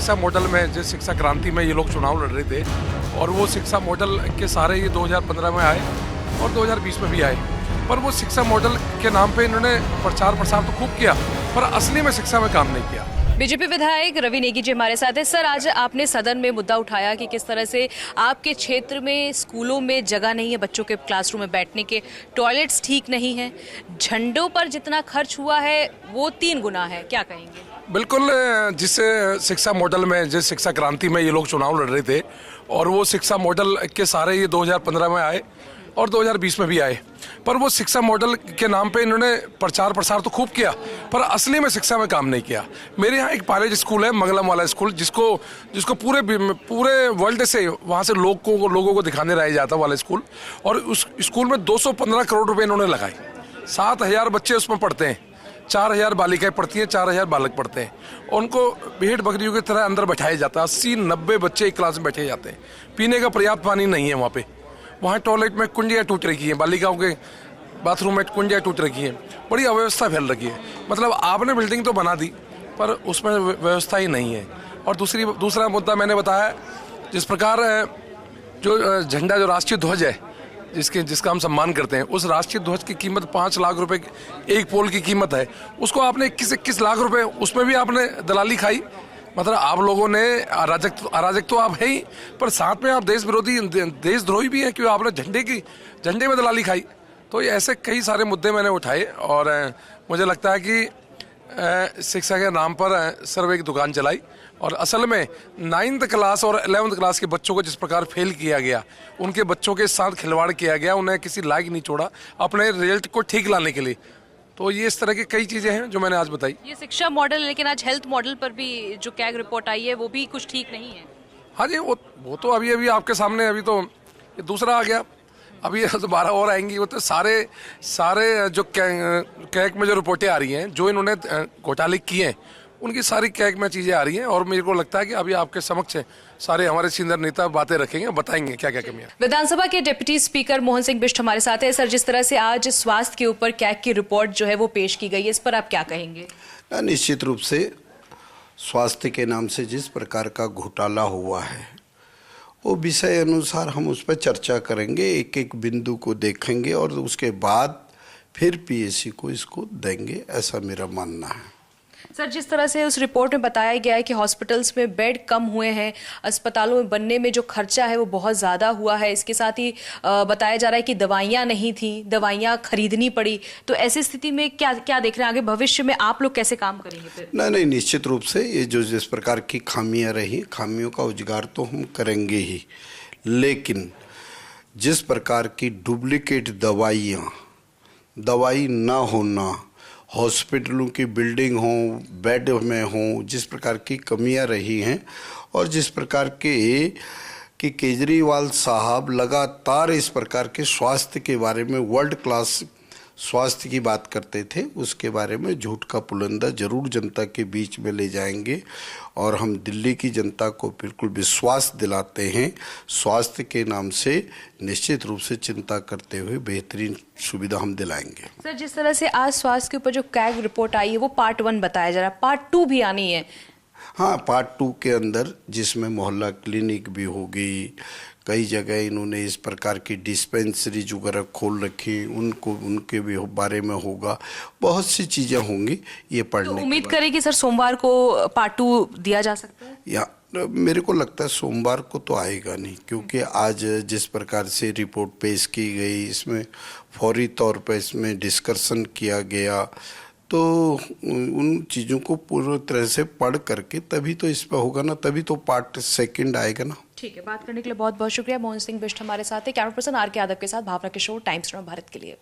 शिक्षा मॉडल में, जिस शिक्षा क्रांति में ये लोग चुनाव लड़ रहे थे और वो शिक्षा मॉडल के सारे ये 2015 में आए और 2020 में भी आए, पर वो शिक्षा मॉडल के नाम पे इन्होंने प्रचार प्रसार तो खूब किया पर असली में शिक्षा में काम नहीं किया। बीजेपी विधायक रवि नेगी जी हमारे साथ है। सर, आज आपने सदन में मुद्दा उठाया कि किस तरह से आपके क्षेत्र में स्कूलों में जगह नहीं है बच्चों के क्लासरूम में बैठने के, टॉयलेट्स ठीक नहीं है, झंडों पर जितना खर्च हुआ है वो 3 गुना है, क्या कहेंगे? बिल्कुल, जिस शिक्षा मॉडल में, जिस शिक्षा क्रांति में ये लोग चुनाव लड़ रहे थे और वो शिक्षा मॉडल के सारे ये 2015 में आए और 2020 में भी आए, पर वो शिक्षा मॉडल के नाम पे इन्होंने प्रचार प्रसार तो खूब किया पर असली में शिक्षा में काम नहीं किया। मेरे यहाँ एक पायलट स्कूल है, मंगलम वाला स्कूल, जिसको पूरे वर्ल्ड से वहाँ से लोगों को दिखाने रहा जाता वाला स्कूल, और उस स्कूल में 215 करोड़ रुपए इन्होंने लगाए। 7,000 बच्चे उसमें पढ़ते हैं, 4,000 बालिकाएं पढ़ती हैं, 4,000 बालक पढ़ते हैं, और उनको भेड़ बकरियों की तरह अंदर बैठाया जाता है। 80-90 बच्चे एक क्लास में बैठे जाते हैं। पीने का पर्याप्त पानी नहीं है वहाँ टॉयलेट में कुंजियाँ टूट रखी हैं, बालिकाओं के बाथरूम में कुंजियाँ टूट रखी हैं, बड़ी अव्यवस्था फैल रखी है। मतलब आपने बिल्डिंग तो बना दी पर उसमें व्यवस्था ही नहीं है। और दूसरा मुद्दा मैंने बताया, जिस प्रकार जो झंडा, जो राष्ट्रीय ध्वज है, जिसका हम सम्मान करते हैं, उस राष्ट्रीय ध्वज की कीमत 5 लाख रुपए एक पोल की कीमत है। उसको आपने 21 लाख रुपए, उसमें भी आपने दलाली खाई। मतलब आप लोगों ने अराजक तो आप है ही, पर साथ में आप देशद्रोही भी हैं कि आपने झंडे में दलाली खाई। तो ये ऐसे कई सारे मुद्दे मैंने उठाए और मुझे लगता है कि शिक्षा के नाम पर सिर्फ एक दुकान चलाई, और असल में 9th क्लास और 11th क्लास के बच्चों को जिस प्रकार फेल किया गया, उनके बच्चों के साथ खिलवाड़ किया गया, उन्हें किसी लायक नहीं छोड़ा अपने रिजल्ट को ठीक लाने के लिए। तो ये इस तरह की कई चीजें हैं जो मैंने आज बताई। ये शिक्षा मॉडल, लेकिन आज हेल्थ मॉडल पर भी जो कैग रिपोर्ट आई है वो भी कुछ ठीक नहीं है। हाँ जी, वो तो अभी आपके सामने, अभी तो ये दूसरा आ गया, अभी तो 12 और आएंगी। वो तो सारे जो कैग में जो रिपोर्टें आ रही हैं, जो इन्होंने घोटाले किए हैं, उनकी सारी कैग में चीज़ें आ रही हैं, और मेरे को लगता है कि अभी आपके समक्ष सारे हमारे सीनियर नेता बातें रखेंगे, बताएंगे क्या क्या कमियां। विधानसभा के डिप्टी स्पीकर मोहन सिंह बिष्ट हमारे साथ है। सर, जिस तरह से आज स्वास्थ्य के ऊपर कैग की रिपोर्ट जो है वो पेश की गई है, इस पर आप क्या कहेंगे? निश्चित रूप से स्वास्थ्य के नाम से जिस प्रकार का घोटाला हुआ है, वो विषय अनुसार हम उस पर चर्चा करेंगे, एक एक बिंदु को देखेंगे और उसके बाद फिर पीएससी को इसको देंगे, ऐसा मेरा मानना है। सर, जिस तरह से उस रिपोर्ट में बताया गया है कि हॉस्पिटल्स में बेड कम हुए हैं, अस्पतालों में बनने में जो खर्चा है वो बहुत ज़्यादा हुआ है, इसके साथ ही बताया जा रहा है कि दवाइयाँ नहीं थी, दवाइयाँ खरीदनी पड़ी, तो ऐसी स्थिति में क्या देख रहे हैं आगे भविष्य में आप लोग कैसे काम करेंगे फिर? नहीं, निश्चित रूप से ये जो जिस प्रकार की खामियाँ रही, खामियों का उजागर तो हम करेंगे ही, लेकिन जिस प्रकार की डुप्लीकेट दवाई ना होना, हॉस्पिटलों की बिल्डिंग हो, बेड में हो, जिस प्रकार की कमियां रही हैं, और जिस प्रकार कि केजरीवाल साहब लगातार इस प्रकार के स्वास्थ्य के बारे में, वर्ल्ड क्लास स्वास्थ्य की बात करते थे, उसके बारे में झूठ का पुलंदा जरूर जनता के बीच में ले जाएंगे, और हम दिल्ली की जनता को बिल्कुल विश्वास दिलाते हैं, स्वास्थ्य के नाम से निश्चित रूप से चिंता करते हुए बेहतरीन सुविधा हम दिलाएंगे। सर, जिस तरह से आज स्वास्थ्य के ऊपर जो कैग रिपोर्ट आई है वो पार्ट 1 बताया जा रहा है, पार्ट 2 भी आनी है। हाँ, पार्ट 2 के अंदर जिसमें मोहल्ला क्लिनिक भी होगी, कई जगह इन्होंने इस प्रकार की डिस्पेंसरीज वगैरह खोल रखी, उनके भी बारे में होगा, बहुत सी चीज़ें होंगी ये पढ़ने। तो उम्मीद करें कि सर सोमवार को पार्ट 2 दिया जा सकता है? या मेरे को लगता है सोमवार को तो आएगा नहीं, क्योंकि आज जिस प्रकार से रिपोर्ट पेश की गई, इसमें फौरी तौर पर इसमें डिस्कशन किया गया, तो उन चीज़ों को पूरी तरह से पढ़ करके तभी तो इस पर होगा ना, तभी तो पार्ट 2 आएगा ना। ठीक है, बात करने के लिए बहुत बहुत शुक्रिया। मोहन सिंह बिष्ट हमारे साथ है। कैमरा पर्सन आर के यादव के साथ भावना किशोर, टाइम्स भारत के लिए।